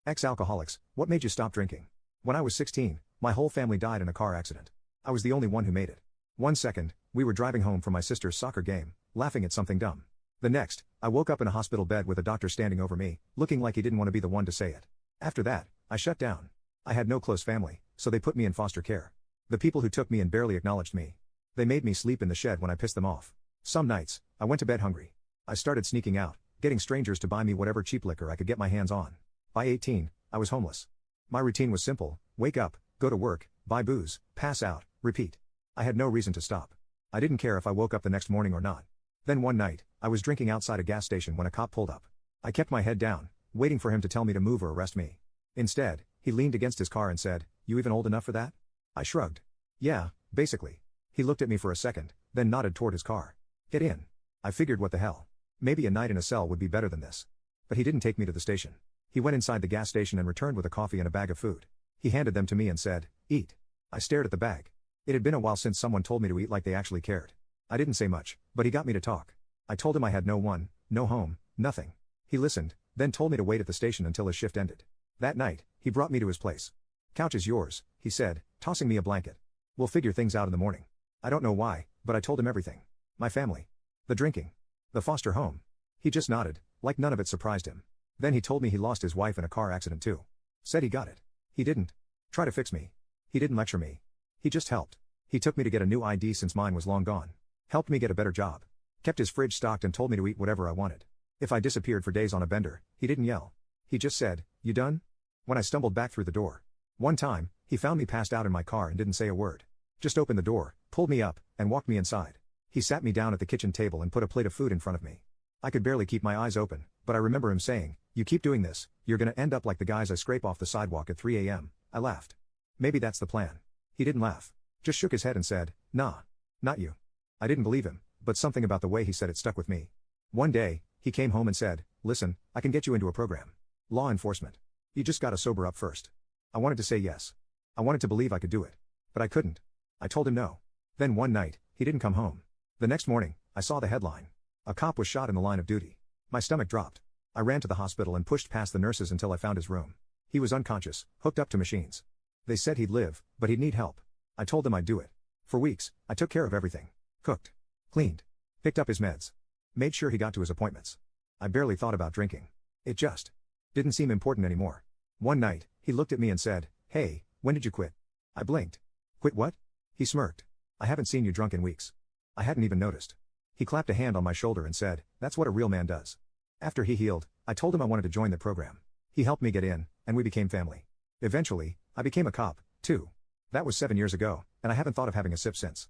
Ex-alcoholics, what made you stop drinking? When I was 16, my whole family died in a car accident. I was the only one who made it. One second, we were driving home from my sister's soccer game, laughing at something dumb. The next, I woke up in a hospital bed with a doctor standing over me, looking like he didn't want to be the one to say it. After that, I shut down. I had no close family, so they put me in foster care. The people who took me in barely acknowledged me. They made me sleep in the shed when I pissed them off. Some nights, I went to bed hungry. I started sneaking out, getting strangers to buy me whatever cheap liquor I could get my hands on. By 18, I was homeless. My routine was simple: wake up, go to work, buy booze, pass out, repeat. I had no reason to stop. I didn't care if I woke up the next morning or not. Then one night, I was drinking outside a gas station when a cop pulled up. I kept my head down, waiting for him to tell me to move or arrest me. Instead, he leaned against his car and said, "You even old enough for that?" I shrugged. "Yeah, basically." He looked at me for a second, then nodded toward his car. "Get in." I figured, what the hell? Maybe a night in a cell would be better than this. But he didn't take me to the station. He went inside the gas station and returned with a coffee and a bag of food. He handed them to me and said, "Eat." I stared at the bag. It had been a while since someone told me to eat like they actually cared. I didn't say much, but he got me to talk. I told him I had no home, nothing. He listened, then told me to wait at the station until his shift ended. That night, he brought me to his place. "Couch is yours," he said, tossing me a blanket. "We'll figure things out in the morning." I don't know why, but I told him everything. My family. The drinking. The foster home. He just nodded, like none of it surprised him. Then he told me he lost his wife in a car accident too. Said he got it. He didn't try to fix me. He didn't lecture me. He just helped. He took me to get a new ID since mine was long gone. Helped me get a better job. Kept his fridge stocked and told me to eat whatever I wanted. If I disappeared for days on a bender, he didn't yell. He just said, "You done?" when I stumbled back through the door. One time, he found me passed out in my car and didn't say a word. Just opened the door, pulled me up, and walked me inside. He sat me down at the kitchen table and put a plate of food in front of me. I could barely keep my eyes open, but I remember him saying, "You keep doing this, you're gonna end up like the guys I scrape off the sidewalk at 3 a.m. I laughed. "Maybe that's the plan." He didn't laugh. Just shook his head and said, "Nah. Not you." I didn't believe him, but something about the way he said it stuck with me. One day, he came home and said, "Listen, I can get you into a program. Law enforcement. You just gotta sober up first." I wanted to say yes. I wanted to believe I could do it. But I couldn't. I told him no. Then one night, he didn't come home. The next morning, I saw the headline. A cop was shot in the line of duty. My stomach dropped. I ran to the hospital and pushed past the nurses until I found his room. He was unconscious, hooked up to machines. They said he'd live, but he'd need help. I told them I'd do it. For weeks, I took care of everything. Cooked. Cleaned. Picked up his meds. Made sure he got to his appointments. I barely thought about drinking. It just didn't seem important anymore. One night, he looked at me and said, "Hey, when did you quit?" I blinked. "Quit what?" He smirked. "I haven't seen you drunk in weeks." I hadn't even noticed. He clapped a hand on my shoulder and said, "That's what a real man does." After he healed, I told him I wanted to join the program. He helped me get in, and we became family. Eventually, I became a cop, too. That was 7 years ago, and I haven't thought of having a sip since.